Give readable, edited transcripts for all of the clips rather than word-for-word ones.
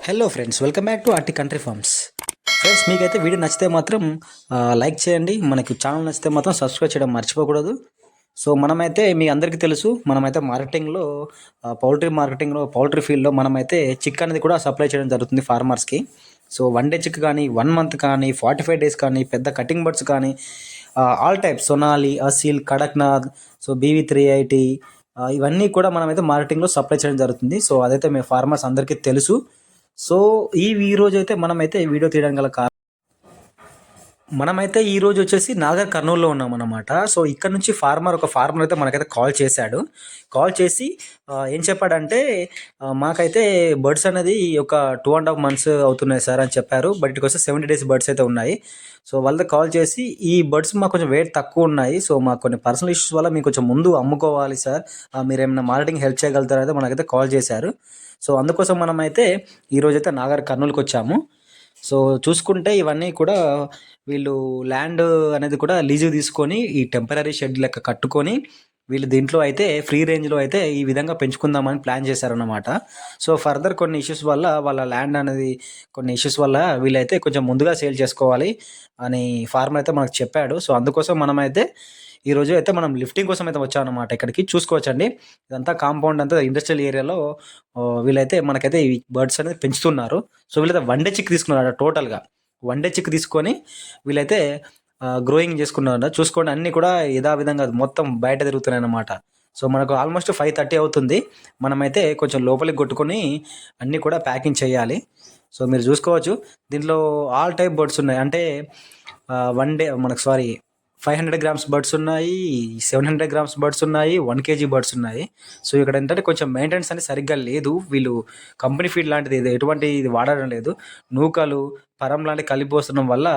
Hello friends, welcome back to RT country farms. Friends, మీకైతే video నచ్చితే మాత్రం like చేయండి. మనకి ఛానల్ నచ్చితే మాత్రం సబ్స్క్రైబ్ చేయడం మర్చిపోకూడదు. సో మనమైతే మీ అందరికీ తెలుసు, మనమైతే మార్కెటింగ్లో పౌల్ట్రీ ఫీల్డ్లో మనమైతే చిక్ అనేది కూడా సప్లై చేయడం జరుగుతుంది ఫార్మర్స్కి. సో 1 డే చిక్ కానీ, 1 మంత్ కానీ, 45 days కానీ, పెద్ద కటింగ్ బర్డ్స్ కానీ, all types Sonali, Aseel, Kadaknath, so BV380 ఇవన్నీ కూడా మనమైతే మార్కెటింగ్లో సప్లై చేయడం జరుగుతుంది. సో అదైతే మీ ఫార్మర్స్ అందరికీ తెలుసు. సో ఈరోజు అయితే మనమైతే వీడియో తీయడం గల మనమైతే ఈరోజు వచ్చేసి నాగర్ కర్నూలులో ఉన్నామన్నమాట. సో ఇక్కడ నుంచి ఒక ఫార్మర్ అయితే మనకైతే కాల్ చేశాడు. కాల్ చేసి ఏం చెప్పాడంటే, మాకైతే బర్డ్స్ అనేది ఒక 2.5 months అవుతున్నాయి సార్ అని చెప్పారు. బట్ ఇటుకు వస్తే 70 days బర్డ్స్ అయితే ఉన్నాయి. సో వాళ్ళతో కాల్ చేసి, ఈ బర్డ్స్ మాకు కొంచెం వెయిట్ తక్కువ ఉన్నాయి, సో మాకు కొన్ని పర్సనల్ ఇష్యూస్ వల్ల మీకు కొంచెం ముందు అమ్ముకోవాలి సార్, మీరు ఏమైనా మార్కెటింగ్ హెల్ప్ చేయగలుగుతారైతే మనకైతే కాల్ చేశారు. సో అందుకోసం మనమైతే ఈరోజైతే నాగర్ కర్నూలుకి వచ్చాము. సో చూసుకుంటే ఇవన్నీ కూడా వీళ్ళు ల్యాండ్ అనేది కూడా లీజు తీసుకొని ఈ టెంపరీ షెడ్ లెక్క కట్టుకొని వీళ్ళు దీంట్లో అయితే ఫ్రీ రేంజ్లో అయితే ఈ విధంగా పెంచుకుందామని ప్లాన్ చేశారన్నమాట. సో ఫర్దర్ కొన్ని ఇష్యూస్ వల్ల వాళ్ళ ల్యాండ్ అనేది వీళ్ళైతే కొంచెం ముందుగా సేల్ చేసుకోవాలి అని ఫార్మర్ అయితే మనకు చెప్పాడు. సో అందుకోసం మనమైతే ఈరోజు అయితే మనం లిఫ్టింగ్ కోసం అయితే వచ్చామన్నమాట. ఇక్కడికి చూసుకోవచ్చండి, ఇదంతా కాంపౌండ్ అంతా ఇండస్ట్రియల్ ఏరియాలో వీళ్ళైతే మనకైతే ఈ బర్డ్స్ అనేది పెంచుతున్నారు. సో వీళ్ళైతే 1 day చిక్ తీసుకున్నారు. టోటల్గా 1 day చిక్ తీసుకొని వీళ్ళైతే గ్రోయింగ్ చేసుకున్నారు. చూసుకోండి, అన్నీ కూడా యథావిధంగా మొత్తం బయట తిరుగుతున్నాయి అన్నమాట. సో మనకు ఆల్మోస్ట్ 5:30 అవుతుంది. మనమైతే కొంచెం లోపలికి కొట్టుకొని అన్నీ కూడా ప్యాకింగ్ చేయాలి. సో మీరు చూసుకోవచ్చు, దీంట్లో ఆల్ టైప్ బర్డ్స్ ఉన్నాయి. అంటే 500 grams బర్డ్స్ ఉన్నాయి, 700 grams బర్డ్స్ ఉన్నాయి, 1 kg బర్డ్స్ ఉన్నాయి. సో ఇక్కడ ఏంటంటే కొంచెం మెయింటెనెన్స్ అనేది సరిగ్గా లేదు. వీళ్ళు కంపెనీ ఫీడ్ లాంటిది ఎటువంటి ఇది వాడడం లేదు. నూకలు, పరం లాంటివి కలిపిపోస్తుండడం వల్ల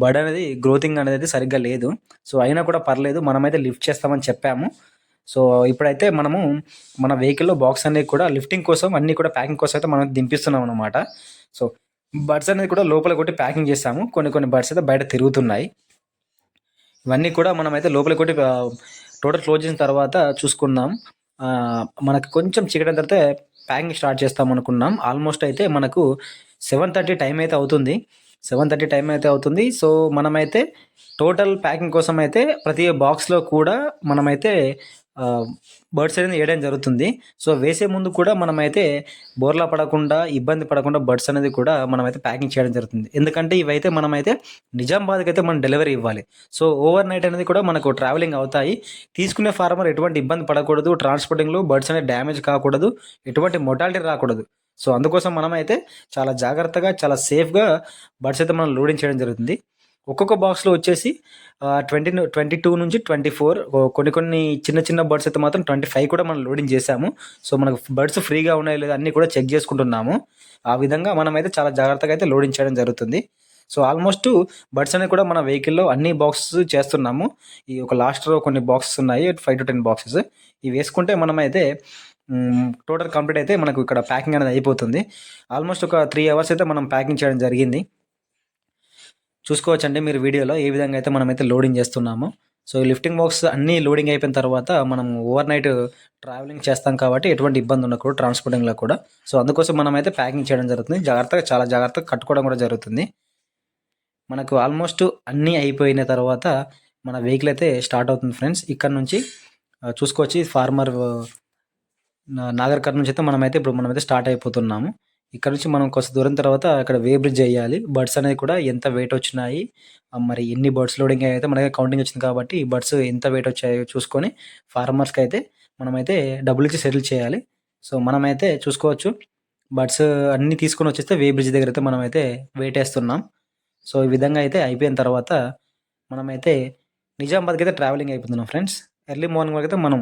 బర్డ్ అనేది గ్రోతింగ్ అనేది సరిగ్గా లేదు. సో అయినా కూడా పర్లేదు, మనమైతే లిఫ్ట్ చేస్తామని చెప్పాము. సో ఇప్పుడైతే మనము మన వెహికల్లో బాక్స్ అనేది కూడా లిఫ్టింగ్ కోసం, అన్నీ కూడా ప్యాకింగ్ కోసం అయితే మనం దింపిస్తున్నాం అనమాట. సో బర్డ్స్ అనేది కూడా లోపల కొట్టి ప్యాకింగ్ చేస్తాము. కొన్ని బర్డ్స్ అయితే బయట తిరుగుతున్నాయి. ఇవన్నీ కూడా మనమైతే లోపలికి కొట్టి టోటల్ క్లోజ్ చేసిన తర్వాత చూసుకున్నాం. మనకు కొంచెం చీకటి తర్వాత ప్యాకింగ్ స్టార్ట్ చేస్తాం అనుకున్నాం. ఆల్మోస్ట్ అయితే మనకు 7:30 టైం అయితే అవుతుంది. 7:30 టైం అయితే అవుతుంది. సో మనమైతే టోటల్ ప్యాకింగ్ కోసం అయితే ప్రతి బాక్స్లో కూడా మనమైతే బర్డ్స్ అనేది వేయడం జరుగుతుంది. సో వేసే ముందు కూడా మనమైతే బోర్లా పడకుండా, ఇబ్బంది పడకుండా బర్డ్స్ అనేది కూడా మనమైతే ప్యాకింగ్ చేయడం జరుగుతుంది. ఎందుకంటే ఇవైతే మనమైతే నిజామాబాద్కి అయితే మనం డెలివరీ ఇవ్వాలి. సో ఓవర్ నైట్ అనేది కూడా మనకు ట్రావెలింగ్ అవుతాయి. తీసుకునే ఫార్మర్ ఎటువంటి ఇబ్బంది పడకూడదు, ట్రాన్స్పోర్టింగ్లో బర్డ్స్ అనేది డ్యామేజ్ కాకూడదు, ఎటువంటి మొటాలిటీ రాకూడదు. సో అందుకోసం మనమైతే చాలా జాగ్రత్తగా, చాలా సేఫ్గా బర్డ్స్ అయితే మనం లోడింగ్ చేయడం జరుగుతుంది. ఒక్కొక్క బాక్స్లో వచ్చేసి 22 నుంచి 24, కొన్ని చిన్న బర్డ్స్ అయితే మాత్రం 25 కూడా మనం లోడింగ్ చేశాము. సో మనకు బర్డ్స్ ఫ్రీగా ఉన్నాయి లేదా అన్నీ కూడా చెక్ చేసుకుంటున్నాము. ఆ విధంగా మనమైతే చాలా జాగ్రత్తగా అయితే లోడింగ్ చేయడం జరుగుతుంది. సో ఆల్మోస్ట్ బర్డ్స్ అనేది కూడా మన వెహికల్లో అన్ని బాక్సెస్ చేస్తున్నాము. ఈ ఒక లాస్ట్లో కొన్ని బాక్సెస్ ఉన్నాయి, 5 to 10 బాక్సెస్. ఇవి వేసుకుంటే మనమైతే టోటల్ కంప్లీట్ అయితే మనకు ఇక్కడ ప్యాకింగ్ అనేది అయిపోతుంది. ఆల్మోస్ట్ ఒక 3 hours అయితే మనం ప్యాకింగ్ చేయడం జరిగింది. చూసుకోవచ్చండి మీరు వీడియోలో ఏ విధంగా అయితే మనమైతే లోడింగ్ చేస్తున్నాము. సో లిఫ్టింగ్ బాక్స్ అన్నీ లోడింగ్ అయిపోయిన తర్వాత మనం ఓవర్ నైట్ ట్రావెలింగ్ చేస్తాం కాబట్టి ఎటువంటి ఇబ్బంది ఉండకూడదు ట్రాన్స్పోర్టింగ్లో కూడా. సో అందుకోసం మనమైతే ప్యాకింగ్ చేయడం జరుగుతుంది. చాలా జాగ్రత్తగా కట్టుకోవడం కూడా జరుగుతుంది. మనకు ఆల్మోస్ట్ అన్నీ అయిపోయిన తర్వాత మన వెహికల్ అయితే స్టార్ట్ అవుతుంది ఫ్రెండ్స్. ఇక్కడ నుంచి చూసుకోవచ్చు, ఫార్మర్ నాగర్ కర్నూలు నుంచి అయితే మనమైతే స్టార్ట్ అయిపోతున్నాము. ఇక్కడ నుంచి మనం కొంచెం దూరం తర్వాత అక్కడ వే బ్రిడ్జ్ వేయాలి. బర్డ్స్ అనేది కూడా ఎంత వెయిట్ వచ్చినాయి, మరి ఎన్ని బర్డ్స్ లోడింగ్ అయితే మనకి కౌంటింగ్ వచ్చింది కాబట్టి ఈ బర్డ్స్ ఎంత వెయిట్ వచ్చాయో చూసుకొని ఫార్మర్స్కి అయితే మనమైతే డబ్బులు ఇచ్చి సెటిల్ చేయాలి. సో మనమైతే చూసుకోవచ్చు, బర్డ్స్ అన్నీ తీసుకొని వచ్చేస్తే వే బ్రిడ్జ్ దగ్గర అయితే మనమైతే వెయిట్ వేస్తున్నాం. సో ఈ విధంగా అయితే అయిపోయిన తర్వాత మనమైతే నిజామాబాద్కి అయితే ట్రావెలింగ్ అయిపోతున్నాం ఫ్రెండ్స్. ఎర్లీ మార్నింగ్ వరకు అయితే మనం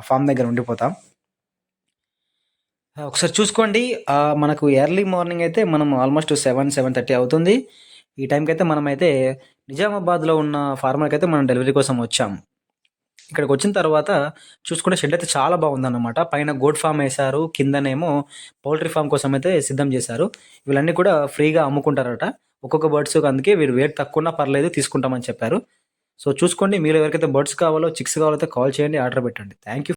ఫామ్ దగ్గర ఉండిపోతాం. ఒకసారి చూసుకోండి, మనకు ఎర్లీ మార్నింగ్ అయితే మనం ఆల్మోస్ట్ 7:30 అవుతుంది. ఈ టైంకి అయితే మనమైతే నిజామాబాద్లో ఉన్న ఫార్మర్కి అయితే మనం డెలివరీ కోసం వచ్చాము. ఇక్కడికి వచ్చిన తర్వాత చూసుకుంటే షెడ్ అయితే చాలా బాగుందన్నమాట. పైన గోడ్ ఫామ్ వేశారు, కిందనేమో పౌల్ట్రీ ఫామ్ కోసం అయితే సిద్ధం చేశారు. వీళ్ళన్నీ కూడా ఫ్రీగా అమ్ముకుంటారట ఒక్కొక్క బర్డ్స్. అందుకే వీరు వెయిట్ తక్కువ ఉన్నా పర్లేదు తీసుకుంటామని చెప్పారు. సో చూసుకోండి, మీరు ఎవరికైతే బర్డ్స్ కావాలో, చిక్స్ కావాలో కాల్ చేయండి, ఆర్డర్ పెట్టండి. Thank you.